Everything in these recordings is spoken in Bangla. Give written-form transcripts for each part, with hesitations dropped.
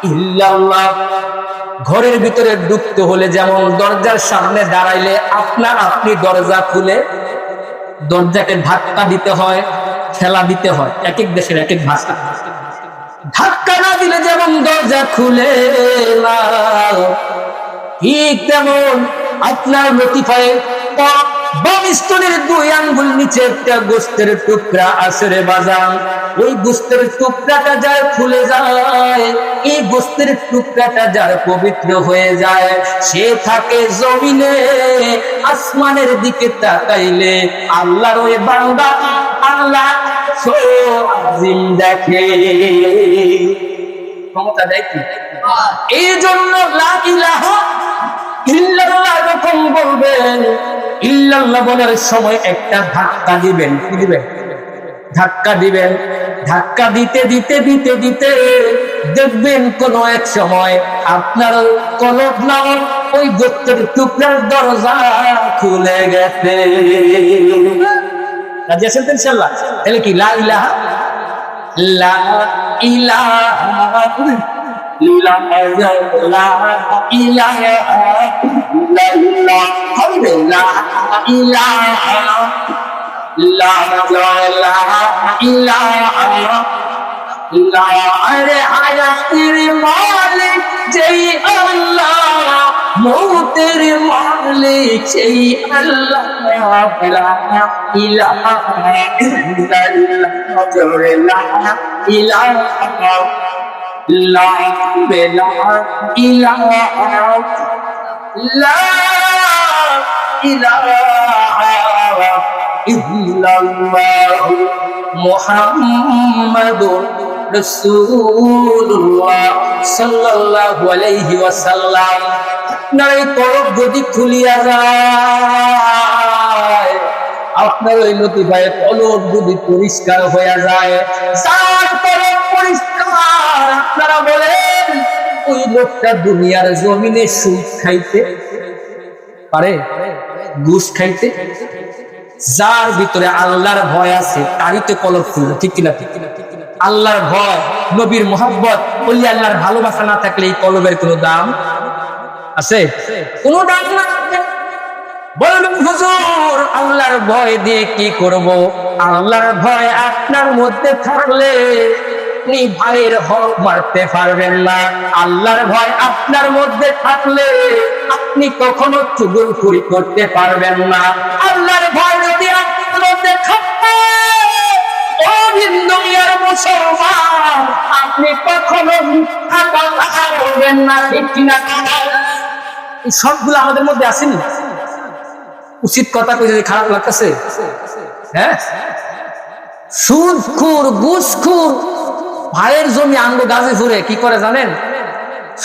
ইল্লাল্লাহ। ঘরের ভিতরে ঢুকতে হলে যেমন দরজার সামনে দাঁড়াইলে আপনি দরজা খুলে দরজাকে ধাক্কা দিতে হয়, ঠেলা দিতে হয়, এক এক দেশের এক এক ভাষা। ধাক্কা না দিলে যেমন দরজা খুলে না, ঠিক তেমন আপনার লতিফায় বাম স্তনের 2 আঙ্গুল নিচে একটা গোস্তের টুকরা আছে রে বাজান। ওই গোস্তের টুকরাটা যার খুলে যায়, এই গোস্তের টুকরাটা যার পবিত্র হয়ে যায়, সে থাকে জমিনে। আসমানের দিকে তাকাইলে আল্লাহর ওই বান্দা আল্লাহ আজিম দেখে। ক্ষমতা দেয় কি? এই জন্য লা ইলাহা ইল্লাল্লাহ যখন বলবেন, ইল্লাল্লাহ বলার সময় একটা ধাক্কা দিবেন। কি দিবেন? ধাক্কা দিবেন। ধাক্কা দিতে দিতে দিতে দিতে দেখবেন কোন এক সময় আপনার কলব নামক ওই গোত্রের টুকরার দরজা খুলে গেছে। রাজি আছেন তো ইনশাআল্লাহ? তাহলে কি লা ইলাহা লা ইলাহা লা ইলাহা ইল্লাল্লাহ হবে লা ইলাহা লা ইলাহা আরে হায়াতের মালিক যেই আল্লাহ, মৌতের মালিক সেই আল্লাহ। লা ইলাহা ইল্লাল্লাহ জোরে লা ইলাহা লা ইলাহা লা ইলাহা ইল্লাল্লাহ মুহাম্মাদুর রাসূলুল্লাহ সাল্লাল্লাহু আলাইহি ওয়াসাল্লাম। আপনার এই কলব যদি খুলিয়া যায়, আপনার ওই লতিফায়ে কলব যদি পরিষ্কার হয়ে যায়, যার কলব পরিষ্কার, আপনারা বলেন ওই লোকটা দুনিয়ার জমিনে সুদ খাইতে পারে, ঘুষ খাইতে? যার ভিতরে আল্লাহর ভয় আছে তারই তো কলব খুলবে, ঠিক কিনা? আল্লাহর ভয়, নবীর মোহাব্বত, ওলি আল্লাহর ভালোবাসা না থাকলে এই কলবের কোনো দাম আছে? কোনো দাম না। বলবেন হুজুর আল্লাহর ভয় দিয়ে কি করব? আল্লাহর ভয় আপনার মধ্যে থাকলে আপনি ভাইয়ের হক মারতে পারবেন না। আল্লাহর ভয় আপনার মধ্যে থাকলে আপনি কখনো চুগলখড়ি করতে পারবেন না। আল্লাহর ভয় যদি আপনার মধ্যে থাকে, ও দুনিয়ার মুসলমান, আপনি কখনো করবেন না, ঠিক কিনা? এই সবগুলো আমাদের মধ্যে আসেনি। উচিত কথা কই যদি খারাপ লাগতেছে? হ্যাঁ, সুদখোর, ঘুষখোর, ভাইয়ের জমি আঙ্গো গাছে ফুরে কি করে জানেন?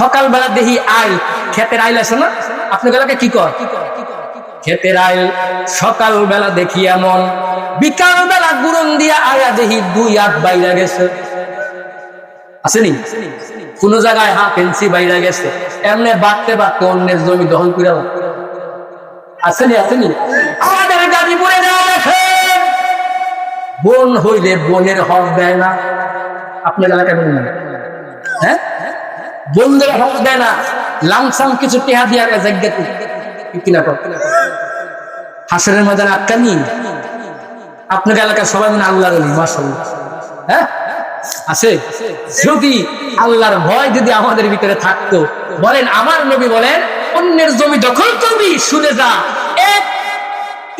সকালবেলা দেখি আইল, ক্ষেতের আইল আছে না আপনার এলাকায়? কি কর ক্ষেতের আইল সকালবেলা দেখি এমন, বিকালবেলা গুরন দিয়া আয়া দেখি 2 হাত বাইরা গেছে। আসেনি? কোন জায়গায় হাফ ইঞ্চি বাইরা গেছে। এমনি বাড়তে বাড়তে অন্যের জমি দখল করে আসেনি? আসেনি? আমাদের গাজীপুরে দেখেন, বোন হইলে বোনের হক দেয় না। আপনার এলাকায় বলুন না, হ্যাঁ, বোনদের হক দেয় না, লামসাম কিছু টেহা দিয়া জায়গা কিনা হাসরের ময়দানে আটকানি। আপনার এলাকার সবাই মানে আল্লাহর ওলি, মাশাআল্লাহ। হ্যাঁ, আছে? যদি আল্লাহর ভয় যদি আমাদের ভিতরে থাকতো, বলেন আমার নবী বলেন অন্যের জমি দখল করবি, শুনে যা, 1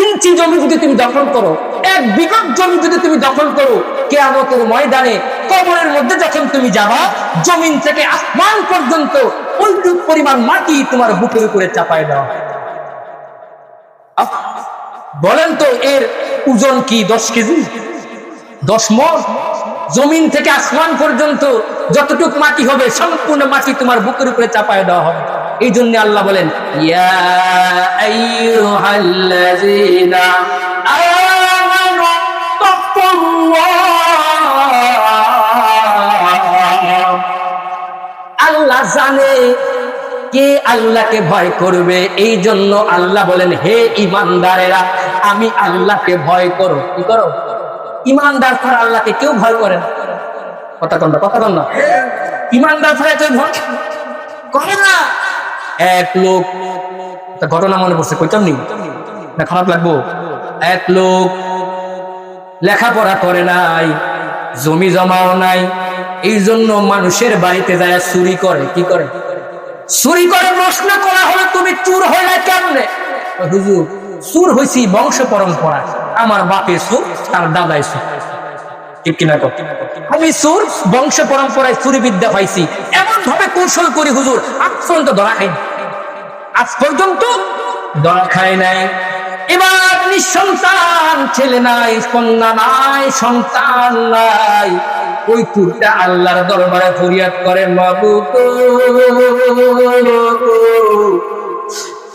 ইঞ্চি জমি যদি তুমি দখল করো, 1 বিঘা জমি যদি তুমি দখল করো, কিয়ামতের ময়দানে কবরের মধ্যে যখন তুমি যাবা, জমিন থেকে আসমান পর্যন্ত ওইটুক পরিমাণ মাটি তোমার বুকের উপরে চাপায় দেওয়া। বলেন তো এর ওজন কি? 10 কেজি, 10 মণ? জমিন থেকে আসমান পর্যন্ত যতটুকু মাটি হবে, সম্পূর্ণ মাটি তোমার বুকের উপরে চাপায় দেওয়া হবে। এই জন্য আল্লাহ বলেন, ইয়া আইয়ুহাল্লাযীনা আমানু তাকুল্লাহ। আল্লাহ জানে কে আল্লাহকে ভয় করবে। এই জন্য আল্লাহ বলেন, হে ঈমানদারেরা, আমি আল্লাহকে ভয় করো। কি করো? ঈমানদার ছাড়া আল্লাহকে কেউ ভয় করে না। কথা কন না, কথা কন না। ইমানদার ফেরাই তুই ভোট করে না। এক লোক, ঘটনা মনে পড়ছে, কইতাম নি না খারাপ লাগবো। এক লোক লেখাপড়া করে নাই, জমি জমাও নাই, এই জন্য মানুষের বাড়িতে যায় চুরি করে। কি করে? চুরি করে। প্রশ্ন করা হলো তুমি চোর হইলে কেমনে? হুজুর চোর হইছি বংশ পরম্পরা, আমার বাপে চোর, তার দাদাই চোর। ঠিক কিনা? আমি চোর, বংশ পরম্পরায় চুরি বিদ্যা পাইছি, এমন ভাবে কৌশল করি হুজুর আজ পর্যন্ত ধরা খাই, আজ পর্যন্ত ধরা খাই নাই। এবার নিঃসন্তান, ছেলে নাই, কন্যা নাই, সন্তান নাই। ওই চোরটা আল্লাহর দরবারে ফরিয়াদ করে, মাবুদ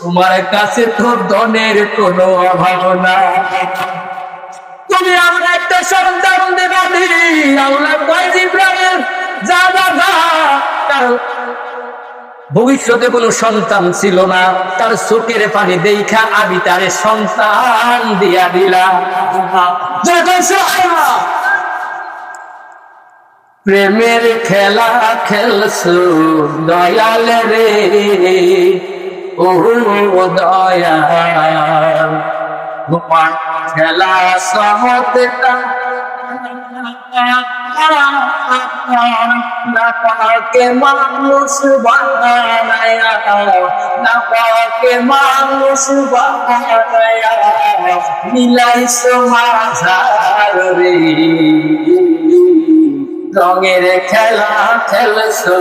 তোমার কাছে তো ধনের কোনো অভাব নাই, তুমি আমরা একটা সন্তান দেবা দিই। আল্লাহ কয় জিবরাইল যা বাবা, কারণ ভবিষ্যতে কোনো সন্তান ছিল না, তার চোখের পানি দেখা আমি তারে সন্তান দিয়া দিলাম। প্রেমের খেলা খেলছো দয়াল রে, ও দয়াল তোমার খেলা সহজটা না পাকে মানুষ বানায়া, না পাকে মানুষ বানায়া মিলাইছো মাঝার রে, রঙের খেলা খেলছো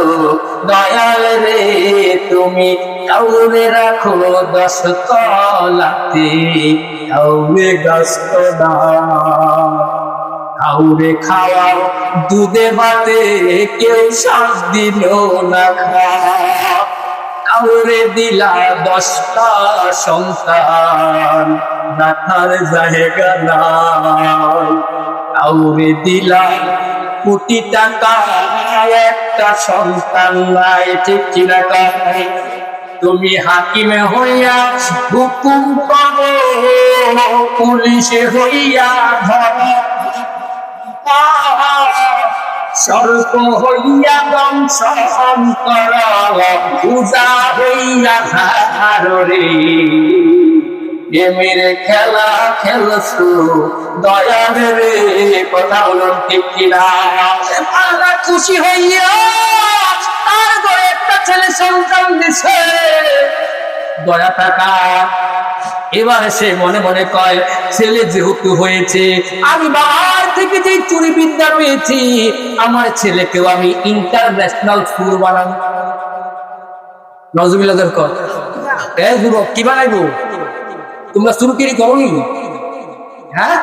দয়াল রে, তুমি কাউরে রাখো 10 তলাতে, কাউরে গাছ না, কাউরে খাওয়াও দুধে ভাতে, কেউ 7 দিনও না খাও, কাউরে দিলা 10টা সন্তান, রাখার জায়গা নাই, কাউরে দিলা কোটি টাকা, একটা সন্তান নাই। ঠিক কিনা? তুমি হাকিমে হইয়া হুকুম করো, পুলিশে হইয়া ধরো, সর্প হইয়া দংশন কর, পূজা হইয়া রে, প্রেমের খেলা খেলছো দয়াল রে, কথা বলুন ঠিক কিনা? আল্লাহ খুশি হইয়া তার ঘরে একটা ছেলে সন্তান দিছে, দয়া টাকা। এবার সে মনে মনে কয়, ছেলে যেহেতু হয়েছে, আমি বাবার থেকে যে চুরি বিদ্যা পেয়েছি, আমার ছেলেকেও আমি ইন্টারন্যাশনাল স্কুল বানাবো। নজরুল্লাহ কর যুবক কি বানাইবো? তোমরা চুরুকিরি করোনি? হ্যাঁ,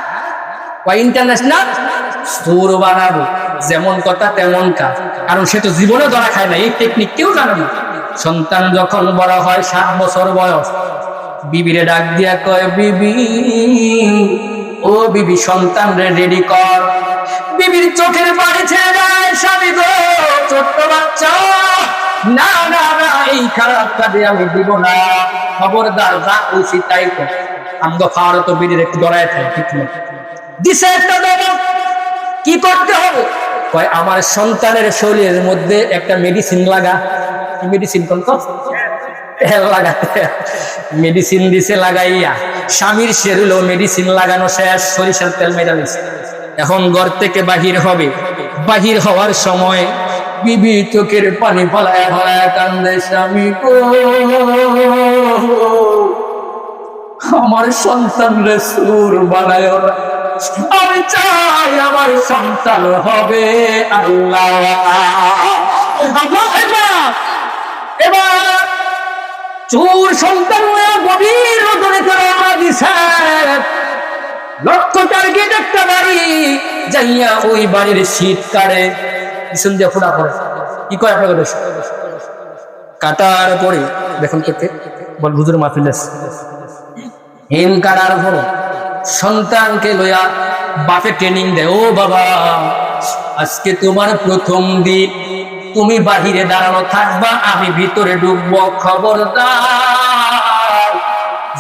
ইন্টারন্যাশনাল স্টোর বানাবো। যেমন কথা তেমন কাজ, কারণ সে তো জীবনে ধরা খায় না, এই টেকনিক কেউ জানে না। সন্তান যখন বড় হয় 7 বছর বয়স, বিবিরে ডাক দিয়া কয়, বিবি ও বিবি, সন্তান রেডি কর। বিবির চোখের পানি ছেড়ে যায়, স্বামী গো ছোট্ট বাচ্চা, না না না, এই খারাপ কাজে আমি দিব না, খবরদার, যা খুশি তাই কর। আমগো খাওয়ার তো বিড়ির একটু দড়ায় থাকে, ঠিক না? দিছে একটা দেব, কি করতে হবে? কয় আমার সন্তানের শরীরের মধ্যে একটা মেডিসিন লাগা। মেডিসিন কোন তো লাগাতে, মেডিসিন দিছে লাগাইয়া, স্বামীর শরীরেও মেডিসিন লাগানো শেষ, সরিষার তেল মেরা দিছে। এখন ঘর থেকে বাহির হবে, বাহির হওয়ার সময় বিবি চোখের পানি ফলায় ফলায় কান্দে, স্বামী গো আমার সন্তান রে সুর বানায়, আমি চাই আমার সন্তান হবে আল্লাহ। এবার চোর সন্তান গভীর রোদনে রওনা দিছে, লক্ষ্য টার্গেট একটা বাড়ি, যাইয়া ওই বাড়ির শীত কাটে, পিছন দিয়ে ফোটা পড়ে। কি কয় আপনাদের দেশে? কাটার পরে দেখুন করতে বল হুজুর মাহফিল হেন কাটার পর সন্তানকে লইয়া বাপে ট্রেনিং দেয়, ও বাবা আজকে তোমার প্রথম দিন, তুমি বাহিরে দাঁড়ানো থাকবা, আমি ভিতরে ঢুকবো, খবরদার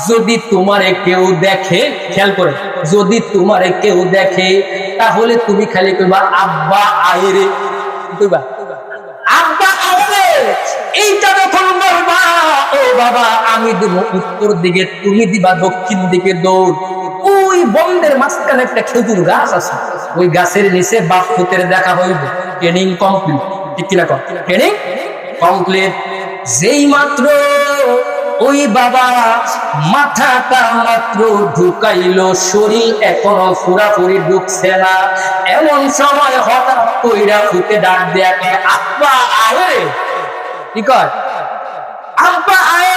যদি তোমারে কেউ দেখে, খেয়াল করে, যদি তোমারে কেউ দেখে তাহলে তুমি খালি কইবা আব্বা আইরে, কইবা আব্বা আরে এইটা যখন বলবা, ও বাবা আমি দেব উত্তর দিকে, তুমি দিবা দক্ষিণ দিকে দৌড়। ওই বন্ধের মাঝখানে একটা খেজুর গাছ আছে, ওই গাছের নিচে বাপ পুতের দেখা হইবে। ট্রেনিং কমপ্লিট, ঠিক কিনা কম? Training complete. যেই মাত্র ওই বাবা মাথাটা মাত্র ঢুকাইলো, শরীর এখনো পুরাপুরি ঢুকছে না, এমন সময় হঠাৎ কইরা ফুটে ডাক দেয়া কে, আব্বা আরে, কি কয় আব্বা আরে,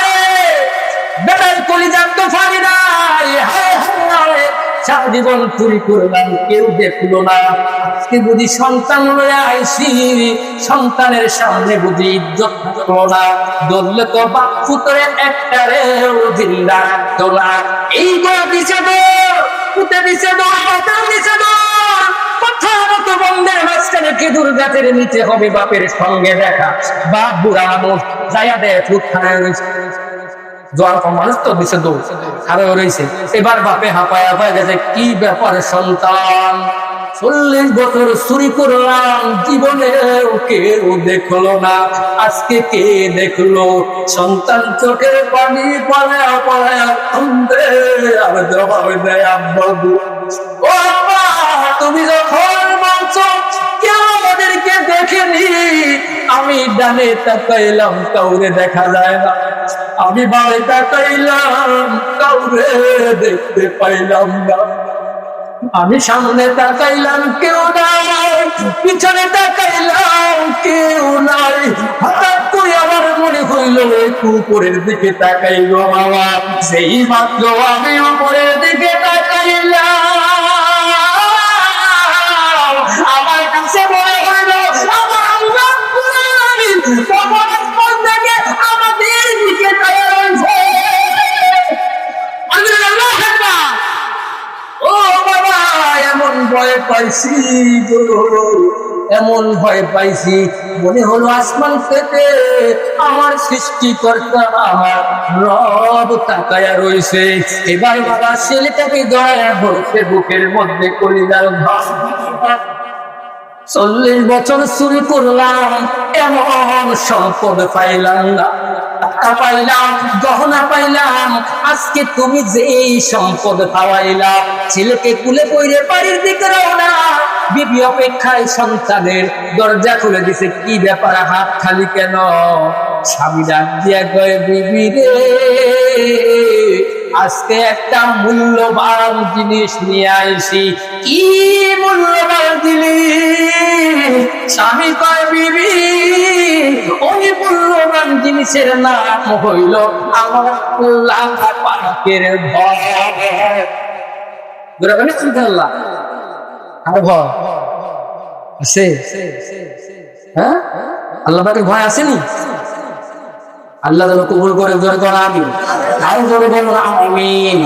বেটার কলিজার তো ফাড়ি নাই, হায় হায় সারা জীবন চুরি করলাম কেউ দেখলো না, আজকে বুঝি সন্তান লয়ে আইছি, সন্তানের সামনে বুঝি ইজ্জত থাকলো না, ধরলে তো বাপ পুতরে একটারে জিন্দা রাখতো না। এই গো দিছে দৌড়, পুতে দিছে দৌড়, মাথা দিছে দৌড়, কথা মতো বন্ধের মাঝখানে খেজুর গাছের নিচে হবে বাপের সঙ্গে দেখা। বাপ বুড়া মানুষ যাইয়া দেয় ফুট খায় মানুষ তো দিছে দৌড় খাবে রয়েছে। এবার বাপে হাঁপায় হাঁপায় গেছে, কি ব্যাপার সন্তান, 40 বছর চুরি করলাম, জীবনে কেউ দেখলো না, আজকে কে দেখলো? সন্তান চোখের পানি পালায়া পালায়া কান্দে আর জবাব দেয়, আব্বা ও আব্বা তুমি যখন বলছো কেউ আমাদেরকে দেখেনি, আমি ডানে তাকাইলাম কাউরে দেখা যায় না, আমি বাড়ি তাকাইলাম কাউরে দেখতে পাইলাম না, আমি সামনে তাকাইলাম কেউ নাই, পিছনে তাকাইলাম কেউ নাই, হঠাৎ করে আমার মনে হইল একটু উপরের দিকে তাকাইলো বাবা, সেই মাত্র আমি উপরের দিকে তাকাইলাম, আমার কাছে মনে হইল আমাদের দিকে ও বাবা, এমন ভয় পাইছি এমন ভয় পাইছি, মনে হলো আসমান থেকে আমার সৃষ্টিকর্তা আমার রব তাকায়া রয়েছে। এবার বাবা ছেলেটাকে দয়া ধরছে বুকের মধ্যে, কলিজার ভাস, 40 বছর চুরি করলাম, এমন সম্পদ পাইলাম না, টাকা পাইলাম, গহনা পাইলাম, আজকে তুমি যে এই সম্পদ পাওয়াইলাম, ছেলেকে কুলে কইরে বাড়ির দিকে রওনা, বিবি অপেক্ষায় সন্তানের দরজা খুলে দিছে, কি ব্যাপার হাত খালি কেন? স্বামী ডাক দিয়া কয়, বিবি রে আজকে একটা মূল্যবান জিনিস নিয়ে আইছি। কি মূল্যবান জিনিস? স্বামী কয়, বিবি ওই মূল্যবান জিনিসের নাম হইল আমার আল্লাহ পাকের ভয়। আল্লাহ আর ভয় আছে? হ্যাঁ, আল্লাহ পাকের ভয় আসেনি? আল্লাহ যেন কবুল করে, জোরে করে আমিন, আর জোরে বলুন আমিন।